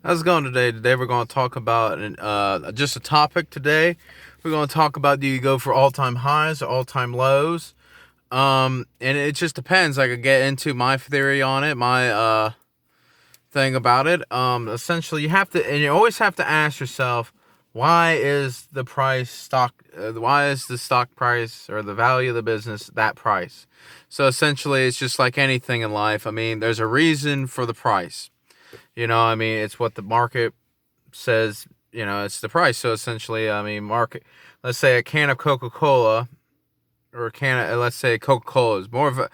How's it going today? Today we're going to talk about just a topic today. We're going to talk about, do you go for all-time highs or all-time lows? And it just depends. I could get into my theory on it, my thing about it. Essentially, you always have to ask yourself, why is the stock price or the value of the business that price? So essentially, it's just like anything in life. I mean, there's a reason for the price. It's what the market says, it's the price. So essentially, let's say a can of Coca-Cola or let's say Coca-Cola is more of a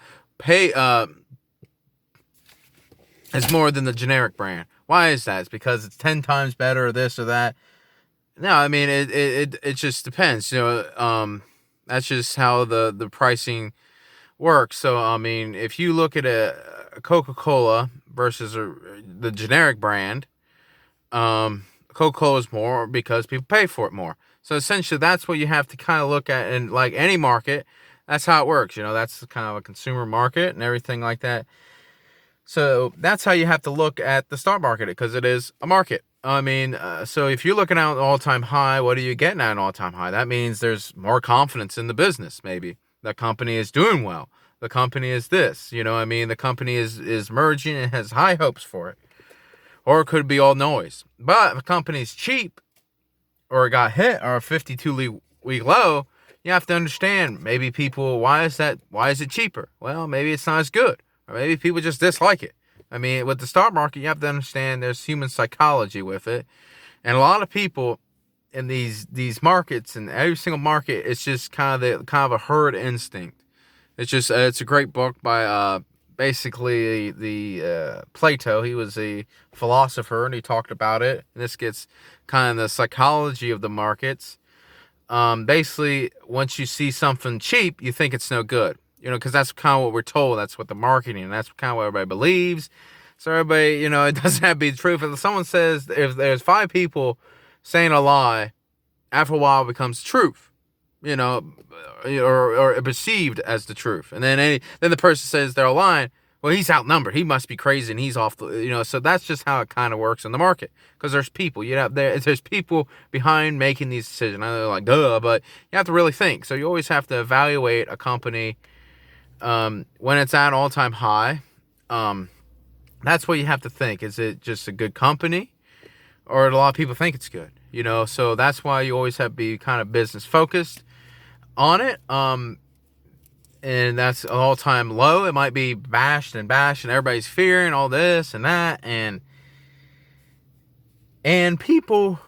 is more than the generic brand. Why is that? It's because it's 10 times better or this or that. No, I mean, it just depends, that's just how the pricing works. So, I mean, if you look at a Coca-Cola versus the generic brand, Coca-Cola is more because people pay for it more. So essentially, that's what you have to kind of look at. And like any market, that's how it works. That's kind of a consumer market and everything like that. So that's how you have to look at the stock market, because it is a market. So if you're looking at an all-time high, what are you getting at an all-time high? That means there's more confidence in the business. Maybe the company is doing well. The company is this. The company is merging and has high hopes for it. Or it could be all noise. But if a company's cheap, or it got hit, or a 52-week low, you have to understand, maybe people, why is it cheaper? Well, maybe it's not as good. Or maybe people just dislike it. I mean, with the stock market, you have to understand there's human psychology with it. And a lot of people in these markets, and every single market, it's just kind of a herd instinct. It's a great book by basically the Plato. He was a philosopher, and he talked about it. And this gets kind of the psychology of the markets. Basically, once you see something cheap, you think it's no good. Because that's kind of what we're told. That's what the marketing, and that's kind of what everybody believes. So everybody, it doesn't have to be the truth. If someone says, if there's 5 people saying a lie, after a while it becomes truth, or perceived as the truth. And then the person says they're lying. Well, he's outnumbered. He must be crazy, and he's off the, so that's just how it kind of works in the market. Because there's people, there's people behind making these decisions. I know, like, duh, but you have to really think. So you always have to evaluate a company when it's at an all-time high. That's what you have to think. Is it just a good company, or a lot of people think it's good? So that's why you always have to be kind of business focused on it. And that's an all-time low. It might be bashed, and everybody's fearing all this and that, and people,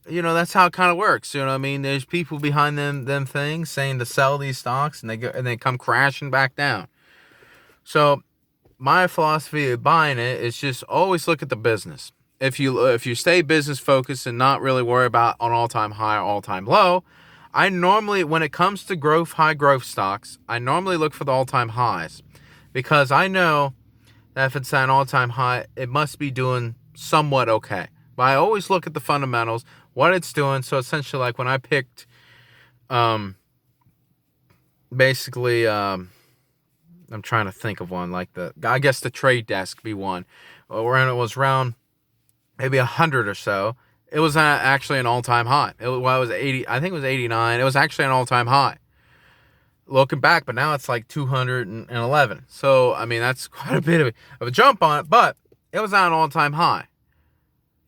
that's how it kind of works. There's people behind them things saying to sell these stocks, and they come crashing back down. So my philosophy of buying it is just always look at the business. If you stay business focused and not really worry about an all-time high or all-time low, I normally, when it comes to high growth stocks, I normally look for the all-time highs, because I know that if it's at an all-time high, it must be doing somewhat okay. But I always look at the fundamentals, what it's doing. So essentially, like when I picked, basically, I'm trying to think of one, like I guess the Trade Desk be one, where it was around maybe 100 or so. It was actually an all-time high. It was 80. I think it was 89. It was actually an all-time high. Looking back, but now it's like 211. So that's quite a bit of a jump on it. But it was at an all-time high.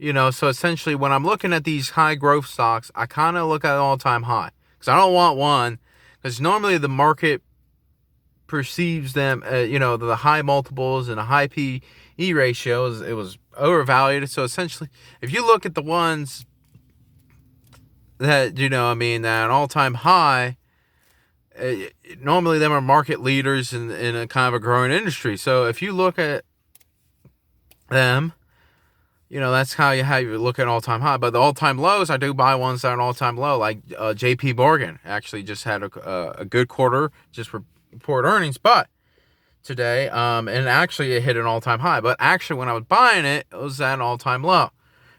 So essentially, when I'm looking at these high growth stocks, I kind of look at an all-time high, because I don't want one. Because normally the market perceives them, the high multiples and a high PE ratios, it was overvalued. So essentially, if you look at the ones that, that an all-time high, normally them are market leaders in a kind of a growing industry. So if you look at them, that's how you look at all-time high. But the all-time lows, I do buy ones that are an all-time low, like JP Morgan actually just had a good quarter, just report earnings, but today, and actually it hit an all-time high. But actually, when I was buying it, it was at an all-time low.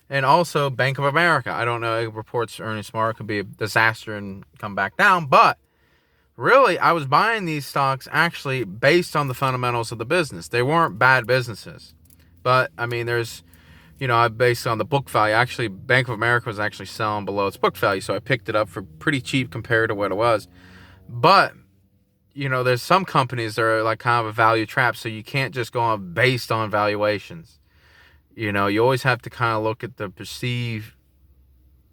And also Bank of America, I don't know, it reports earnings tomorrow, it could be a disaster and come back down. But really, I was buying these stocks actually based on the fundamentals of the business. They weren't bad businesses, but there's I based it on the book value. Actually, Bank of America was actually selling below its book value, so I picked it up for pretty cheap compared to what it was. But there's some companies that are like kind of a value trap, so you can't just go on based on valuations. You always have to kind of look at the perceived,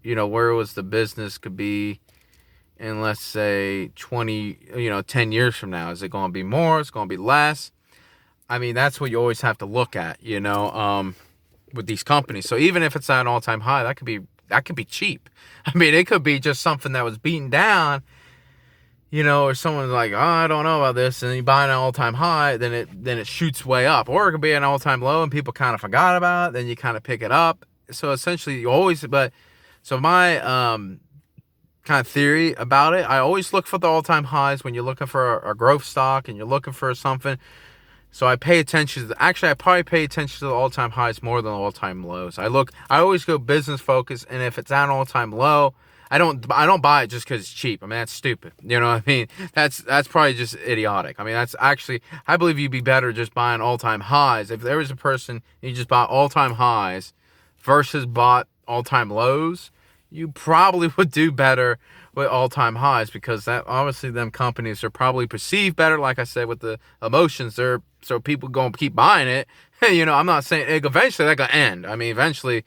where was the business could be in, let's say, 10 years from now. Is it going to be more? Is it going to be less? I mean, that's what you always have to look at, with these companies. So even if it's at an all-time high, that could be cheap. I mean, it could be just something that was beaten down, or someone's like, oh, I don't know about this, and you buy an all-time high, then it shoots way up. Or it could be an all-time low and people kind of forgot about it, then you kind of pick it up. So essentially so my kind of theory about it, I always look for the all-time highs when you're looking for a growth stock and you're looking for something. So I pay attention to I probably pay attention to the all-time highs more than the all-time lows. I always go business focused, and if it's at an all-time low, I don't buy it just because it's cheap. I mean, that's stupid. You know what I mean? That's probably just idiotic. I mean, I believe you'd be better just buying all-time highs. If there was a person, you just bought all-time highs versus bought all-time lows, you probably would do better with all-time highs, because that obviously them companies are probably perceived better. Like I said, with the emotions, so people going to keep buying it. I'm not saying eventually that going to end. I mean, eventually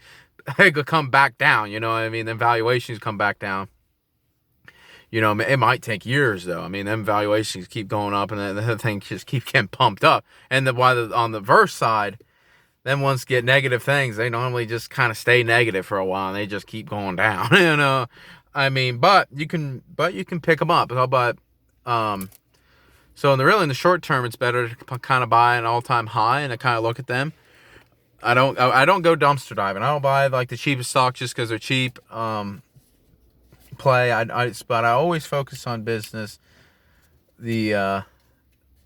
it could come back down. You know what I mean? Then valuations come back down. It might take years though. I mean, then valuations keep going up, and then the thing just keep getting pumped up. And on the verse side, then once get negative things, they normally just kind of stay negative for a while, and they just keep going down. I mean, but you can pick them up. But so in the short term, it's better to kind of buy an all-time high and to kind of look at them. I don't go dumpster diving. I don't buy like the cheapest stocks just because they're cheap. But I always focus on business.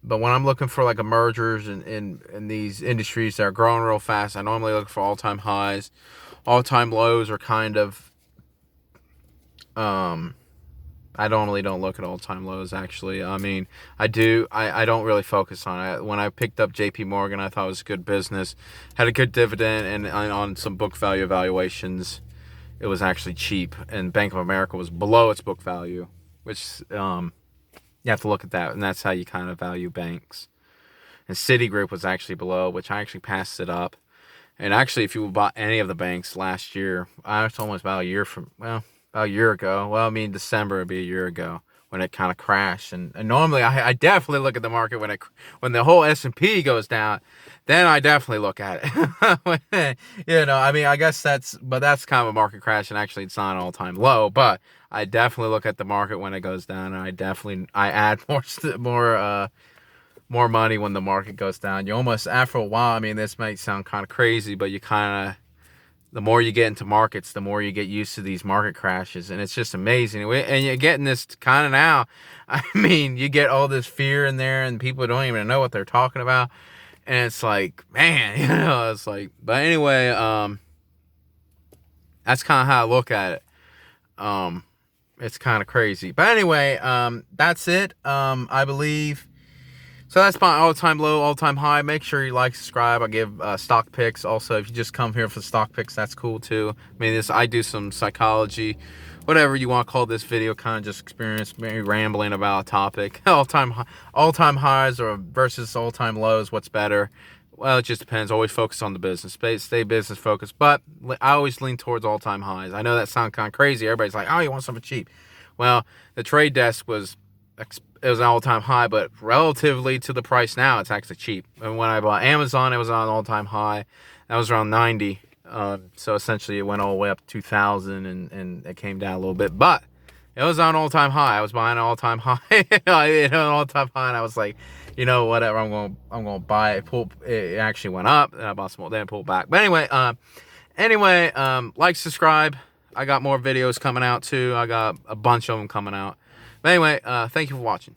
But when I'm looking for like a mergers in these industries that are growing real fast, I normally look for all-time highs. All-time lows are kind of I normally don't look at all-time lows, actually. I mean, I do. I don't really focus on it. When I picked up JP Morgan, I thought it was a good business. Had a good dividend, and on some book value evaluations, it was actually cheap. And Bank of America was below its book value, which you have to look at that. And that's how you kind of value banks. And Citigroup was actually below, which I actually passed it up. And actually, if you bought any of the banks last year, it's almost about a year ago. Well, I mean, December would be a year ago when it kind of crashed. And normally, I definitely look at the market when the whole S&P goes down. Then I definitely look at it. I mean, I guess that's kind of a market crash, and actually, it's not an all-time low. But I definitely look at the market when it goes down, and I add more money when the market goes down. You almost, after a while, I mean, this might sound kind of crazy, but the more you get into markets, the more you get used to these market crashes, and it's just amazing. And you're getting this kind of now. I mean, you get all this fear in there, and people don't even know what they're talking about, and it's like, man, it's like. But anyway, that's kind of how I look at it. It's kind of crazy, but anyway, that's it. I believe. So that's my all-time low, all-time high. Make sure you like, subscribe. I give stock picks. Also, if you just come here for stock picks, that's cool too. I mean, I do some psychology, whatever you want to call this video, kind of just experience, maybe rambling about a topic. All-time highs or versus all-time lows, what's better? Well, it just depends. Always focus on the business. Stay business focused. But I always lean towards all-time highs. I know that sounds kind of crazy. Everybody's like, oh, you want something cheap. Well, the trade desk was an all-time high, but relatively to the price now, it's actually cheap. And when I bought Amazon, it was on an all-time high. That was around 90. So essentially, it went all the way up to 2,000, and it came down a little bit. But it was on an all-time high. I was buying an all-time high. An all-time high, and I was like, whatever. I'm gonna buy it. It actually went up, and I bought some more. Then it pulled back. But anyway, like, subscribe. I got more videos coming out too. I got a bunch of them coming out. But anyway, thank you for watching.